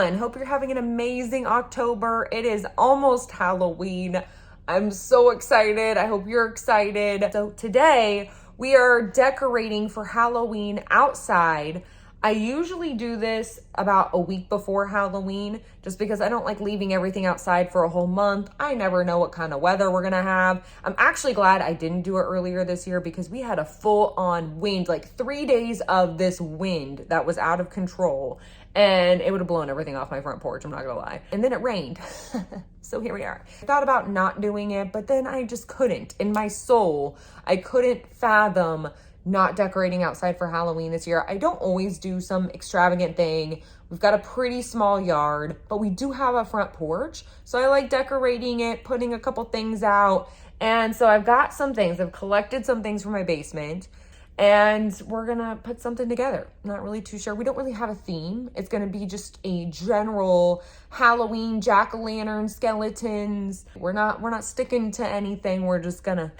everyone. Hope you're having an amazing October. It is almost Halloween. I'm so excited. I hope you're excited. So today we are decorating for Halloween outside. I usually do this about a week before Halloween just because I don't like leaving everything outside for a whole month. I never know what kind of weather we're gonna have. I'm actually glad I didn't do it earlier this year because we had a full-on wind, like 3 days of this wind that was out of control, and it would have blown everything off my front porch, I'm not gonna lie. And then it rained. So here we are. I thought about not doing it, but then I just couldn't. In my soul, I couldn't fathom not decorating outside for Halloween this year. I don't always do some extravagant thing. We've got a pretty small yard, but we do have a front porch. So I like decorating it, putting a couple things out. And so I've got some things. I've collected some things from my basement, and we're gonna put something together. Not really too sure. We don't really have a theme. It's gonna be just a general Halloween jack-o'-lantern skeletons. We're not sticking to anything. We're just gonna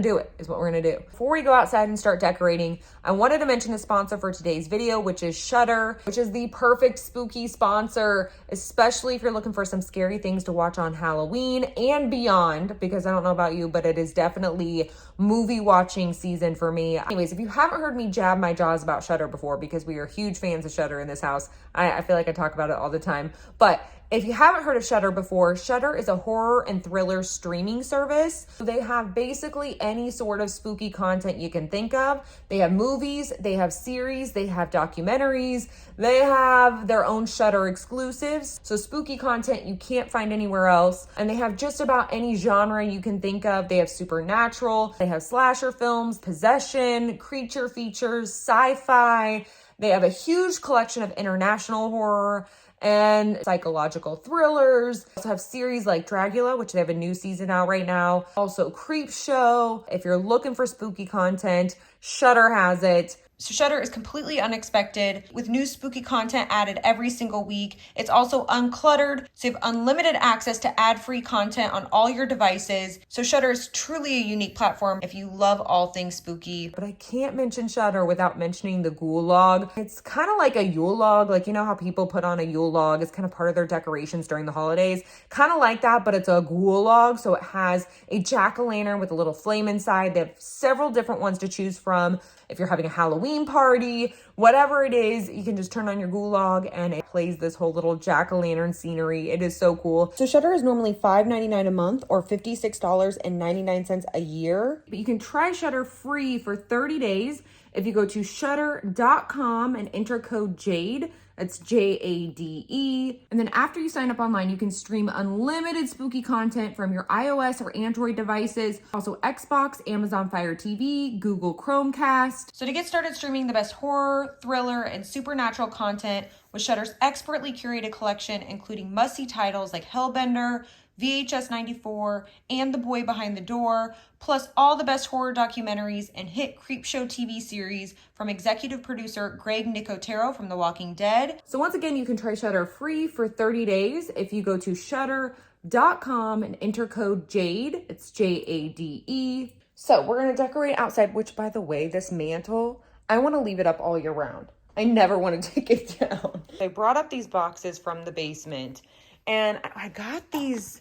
do it, is what we're gonna do. Before we go outside and start decorating, I wanted to mention the sponsor for today's video, which is Shudder, which is the perfect spooky sponsor, especially if you're looking for some scary things to watch on Halloween and beyond, because I don't know about you, but it is definitely movie watching season for me. Anyways, if you haven't heard me jab my jaws about Shudder before, because we are huge fans of Shudder in this house, I feel like I talk about it all the time, but if you haven't heard of Shudder before, Shudder is a horror and thriller streaming service. They have basically any sort of spooky content you can think of. They have movies, they have series, they have documentaries, they have their own Shudder exclusives. So spooky content you can't find anywhere else. And they have just about any genre you can think of. They have supernatural, they have slasher films, possession, creature features, sci-fi. They have a huge collection of international horror and psychological thrillers. They also have series like Dracula, which they have a new season out right now. Also Creepshow. If you're looking for spooky content, Shudder has it. So Shudder is completely unexpected with new spooky content added every single week. It's also uncluttered, so you have unlimited access to ad-free content on all your devices. So Shudder is truly a unique platform if you love all things spooky. But I can't mention Shudder without mentioning the Ghoul Log. It's kind of like a Yule log, like you know how people put on a Yule log. It's kind of part of their decorations during the holidays. Kind of like that, but it's a Ghoul log, so it has a jack-o'-lantern with a little flame inside. They have several different ones to choose from. If you're having a Halloween party, whatever it is, you can just turn on your Ghoul log and it plays this whole little jack-o'-lantern scenery. It is so cool. So Shudder is normally $5.99 a month or $56.99 a year. But you can try Shudder free for 30 days if you go to shudder.com and enter code JADE. That's JADE. And then after you sign up online, you can stream unlimited spooky content from your iOS or Android devices. Also Xbox, Amazon Fire TV, Google Chromecast. So to get started streaming the best horror, thriller, and supernatural content with Shudder's expertly curated collection, including must-see titles like Hellbender, VHS 94, and The Boy Behind the Door, plus all the best horror documentaries and hit Creepshow TV series from executive producer Greg Nicotero from The Walking Dead. So once again, you can try Shudder free for 30 days if you go to shudder.com and enter code JADE. It's JADE. So we're going to decorate outside, which by the way, this mantle, I want to leave it up all year round. I never want to take it down. I brought up these boxes from the basement, and I got these,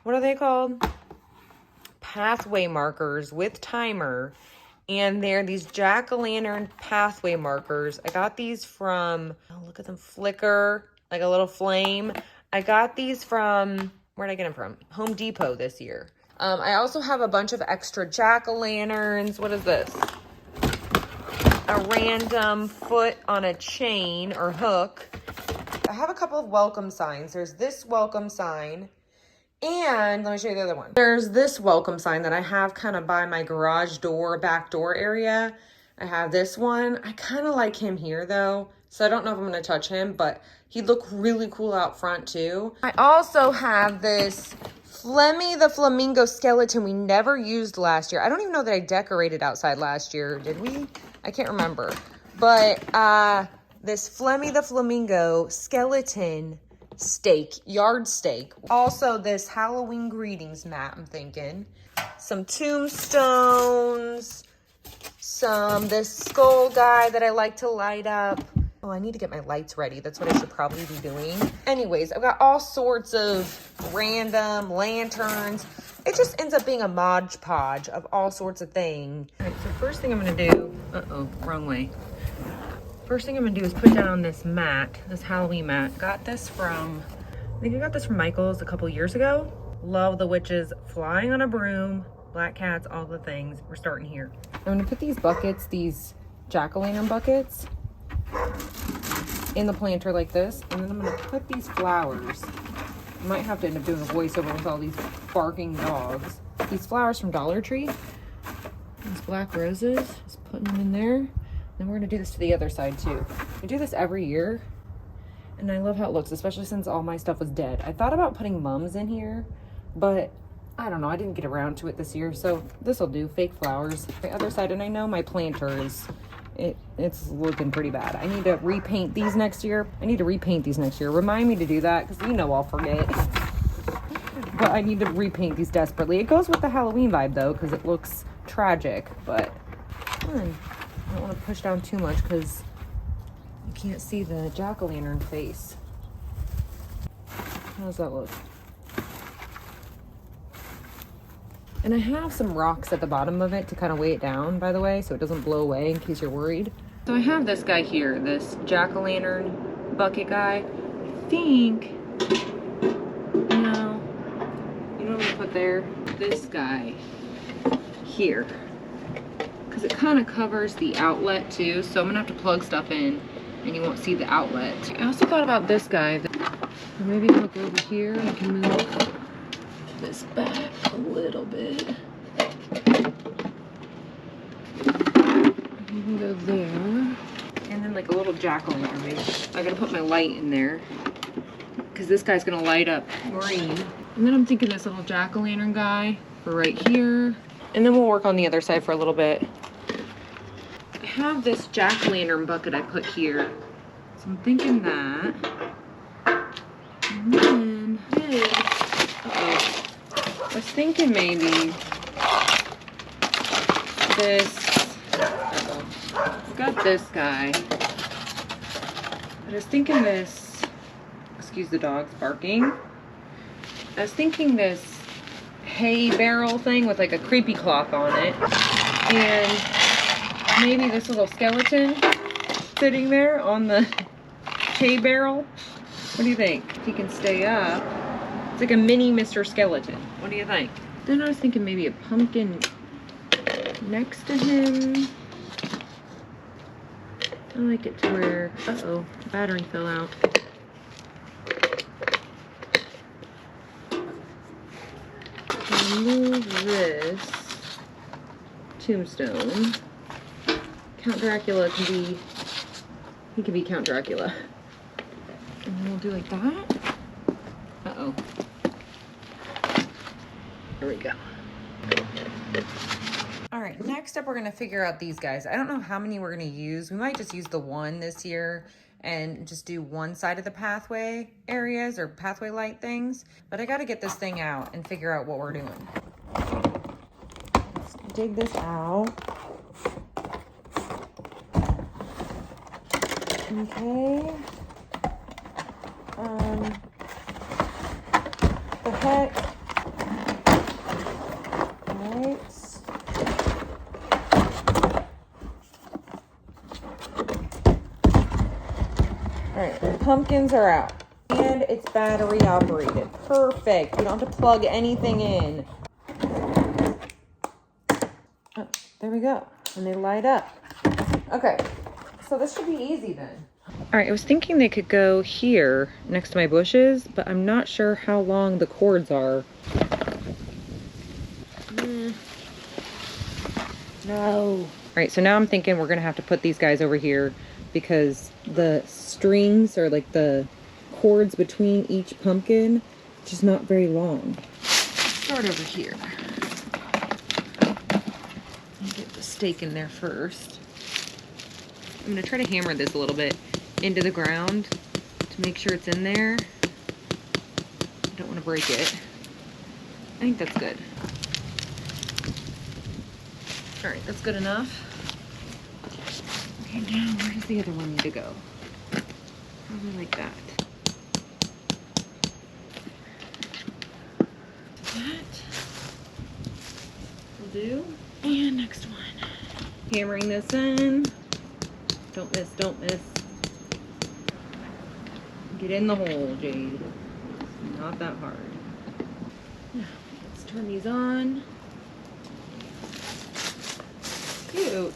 what are they called? Pathway markers with timer. And they're these jack-o'-lantern pathway markers. I got these from, oh, look at them flicker like a little flame. I got these from, where'd I get them from? Home Depot this year. I also have a bunch of extra jack-o'-lanterns. What is this? A random foot on a chain or hook. I have a couple of welcome signs. There's this welcome sign, and let me show you the other one. There's this welcome sign that I have kind of by my garage door, back door area. I have this one. I kind of like him here though, so I don't know if I'm going to touch him, but he'd look really cool out front too. I also have this Flemmy the Flamingo skeleton we never used last year. I don't even know that I decorated outside last year. Did we? I can't remember. But this Flemmy the Flamingo skeleton stake, yard stake. Also this Halloween greetings mat, I'm thinking. Some tombstones. This skull guy that I like to light up. Oh, I need to get my lights ready. That's what I should probably be doing. Anyways, I've got all sorts of random lanterns. It just ends up being a Mod Podge of all sorts of things. All right, so first thing I'm gonna do, wrong way. First thing I'm gonna do is put down this mat, this Halloween mat. Got this from, I think I got this from Michael's a couple years ago. Love the witches flying on a broom, black cats, all the things. We're starting here. I'm gonna put these buckets, these jack-o'-lantern buckets, in the planter like this, and then I'm gonna put these flowers. I might have to end up doing a voiceover with all these barking dogs. These flowers from Dollar Tree, these black roses, just putting them in there. Then we're gonna do this to the other side too. We do this every year, and I love how it looks, especially since all my stuff was dead. I thought about putting mums in here, but I don't know, I didn't get around to it this year, so this'll do, fake flowers. The other side, and I know my planter is, it's looking pretty bad. I need to repaint these next year. Remind me to do that, because you know I'll forget. But I need to repaint these desperately. It goes with the Halloween vibe though, because it looks tragic, but I don't want to push down too much because you can't see the jack-o'-lantern face. How does that look? And I have some rocks at the bottom of it to kind of weigh it down, by the way, so it doesn't blow away in case you're worried. So I have this guy here, this jack-o'-lantern bucket guy. I think, you know what I'm gonna put there? This guy here. Because it kind of covers the outlet too, so I'm gonna have to plug stuff in and you won't see the outlet. I also thought about this guy. Maybe look over here and I can move this back a little bit. You can go there. And then like a little jack-o'-lantern maybe. I gotta put my light in there because this guy's gonna light up green. And then I'm thinking this little jack-o'-lantern guy for right here. And then we'll work on the other side for a little bit. I have this jack-o'-lantern bucket I put here. So I'm thinking that. And then I was thinking maybe this, I've got this guy. I was thinking this, excuse the dogs barking. I was thinking this hay barrel thing with like a creepy cloth on it. And maybe this little skeleton sitting there on the hay barrel. What do you think? If he can stay up. It's like a mini Mr. Skeleton. What do you think? Then I was thinking maybe a pumpkin next to him. I like it to where, the battery fell out. Remove this tombstone. Count Dracula can be, he can be Count Dracula. And then we'll do like that. There we go. All right, next up, we're gonna figure out these guys. I don't know how many we're gonna use. We might just use the one this year and just do one side of the pathway areas or pathway light things. But I gotta get this thing out and figure out what we're doing. Let's dig this out. Okay. The heck. Right. Alright, the pumpkins are out. And it's battery operated. Perfect. You don't have to plug anything in. Oh, there we go. And they light up. Okay. So this should be easy then. Alright, I was thinking they could go here next to my bushes, but I'm not sure how long the cords are. No. Alright, so now I'm thinking we're gonna have to put these guys over here because the strings or like the cords between each pumpkin just not very long. Start over here. Get the stake in there first. I'm gonna try to hammer this a little bit into the ground to make sure it's in there. I don't want to break it. I think that's good. All right, that's good enough. Okay, now where does the other one need to go? Maybe like that. That will do. And next one. Hammering this in. Don't miss, don't miss. Get in the hole, Jade. It's not that hard. Now, let's turn these on. Cute.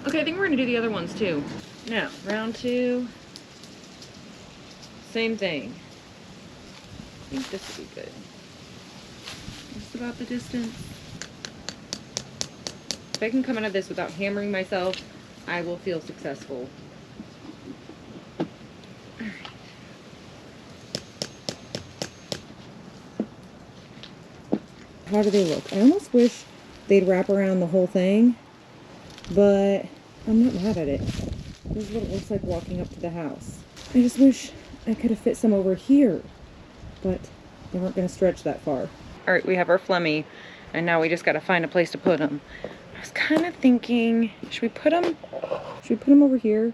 Okay, I think we're gonna do the other ones too. Now, round 2. Same thing. I think this would be good. Just about the distance. If I can come out of this without hammering myself, I will feel successful. Alright. How do they look? I almost wish they'd wrap around the whole thing, but I'm not mad at it. This is what it looks like walking up to the house. I just wish I could have fit some over here, but they weren't going to stretch that far. All right, we have our Flemmy, and now we just got to find a place to put them. I was kind of thinking, should we put them over here,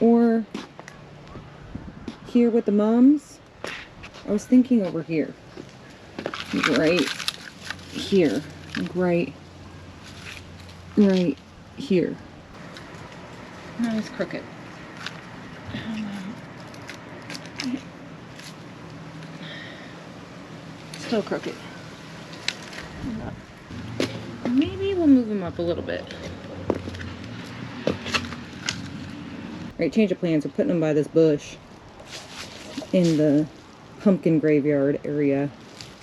or here with the mums? I was thinking over here, right here, right here. No, it's crooked. Still crooked. Maybe we'll move him up a little bit. Alright, change of plans. We're putting him by this bush in the pumpkin graveyard area.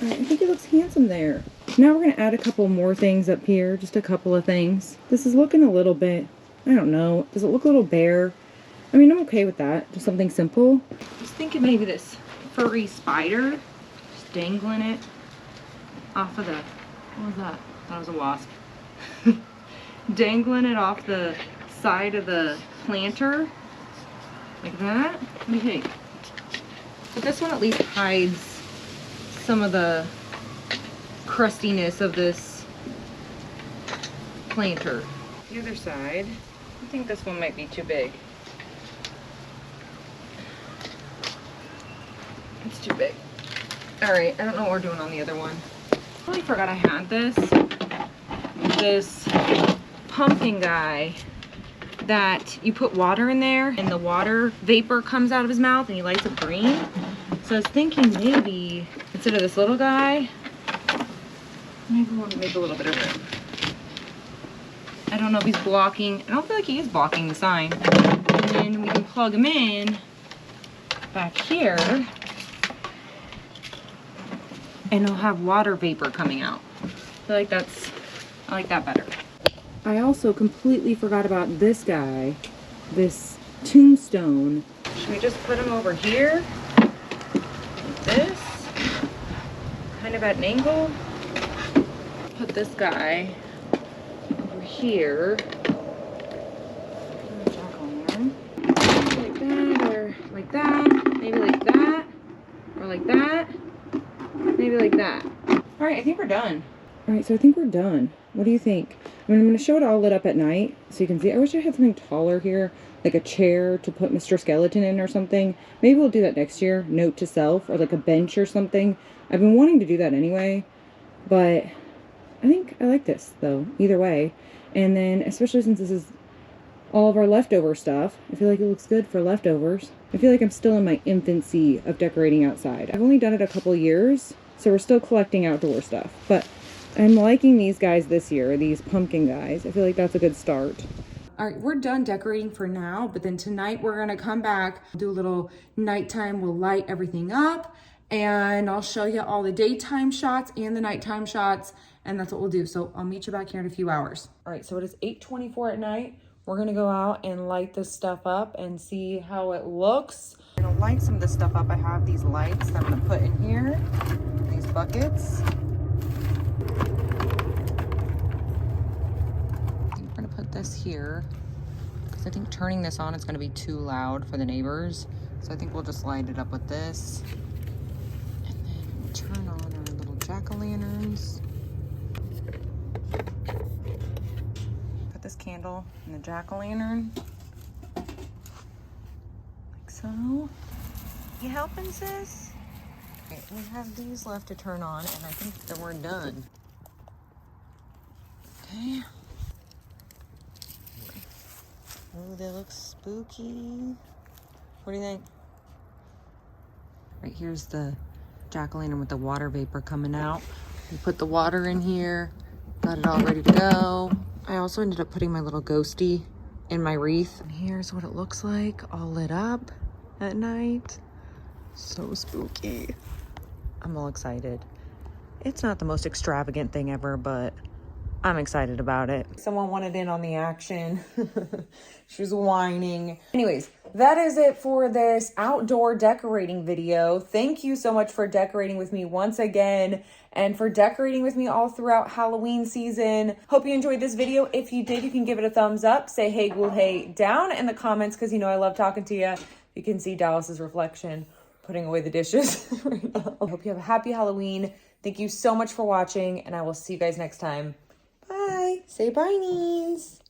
Alright, I think he looks handsome there. Now we're going to add a couple more things up here. Just a couple of things. This is looking a little bit, I don't know. Does it look a little bare? I mean, I'm okay with that. Just something simple. I was thinking maybe this furry spider. Just dangling it off of the, what was that? That was a wasp. Dangling it off the side of the planter. Like that. What do you think? But this one at least hides some of the crustiness of this planter. The other side, I think this one might be too big. It's too big. Alright, I don't know what we're doing on the other one. I really forgot I had this. This pumpkin guy that you put water in there and the water vapor comes out of his mouth and he lights up green. So I was thinking maybe instead of this little guy, maybe we'll make a little bit of room. I don't know if he's blocking. I don't feel like he is blocking the sign. And then we can plug him in back here and he'll have water vapor coming out. I feel like I like that better. I also completely forgot about this guy, this tombstone. Should we just put him over here? Like this? Kind of at an angle. Put this guy over here. Like that, or like that. Maybe like that. Or like that. Maybe like that. Alright, I think we're done. Alright, so I think we're done. What do you think? I mean, I'm going to show it all lit up at night so you can see. I wish I had something taller here, like a chair to put Mr. Skeleton in or something. Maybe we'll do that next year. Note to self, or like a bench or something. I've been wanting to do that anyway, but I think I like this though, either way. And then, especially since this is all of our leftover stuff, I feel like it looks good for leftovers. I feel like I'm still in my infancy of decorating outside. I've only done it a couple years, so we're still collecting outdoor stuff. But I'm liking these guys this year, these pumpkin guys. I feel like that's a good start. All right, we're done decorating for now, but then tonight we're gonna come back, do a little nighttime, we'll light everything up, and I'll show you all the daytime shots and the nighttime shots, and that's what we'll do. So I'll meet you back here in a few hours. All right, so it is 8:24 at night. We're gonna go out and light this stuff up and see how it looks. I'm gonna light some of this stuff up. I have these lights that I'm gonna put in here, these buckets. I think we're gonna put this here because I think turning this on is gonna be too loud for the neighbors. So I think we'll just light it up with this. And then we'll turn on our little jack-o'-lanterns. Put this candle in the jack-o'-lantern. Like so. So, you helping, sis? Okay, we have these left to turn on, and I think that we're done. Okay. Oh, they look spooky. What do you think? Right here's the jack-o'-lantern with the water vapor coming out. We put the water in here, got it all ready to go. I also ended up putting my little ghosty in my wreath. And here's what it looks like, all lit up at night. So spooky. I'm all excited. It's not the most extravagant thing ever, but I'm excited about it. Someone wanted in on the action. She was whining. Anyways, that is it for this outdoor decorating video. Thank you so much for decorating with me once again and for decorating with me all throughout Halloween season. Hope you enjoyed this video. If you did, you can give it a thumbs up. Say hey, ghoul, hey down in the comments because you know I love talking to you. You can see Dallas's reflection putting away the dishes right now. I hope you have a happy Halloween. Thank you so much for watching, and I will see you guys next time. Bye. Say bye, niece.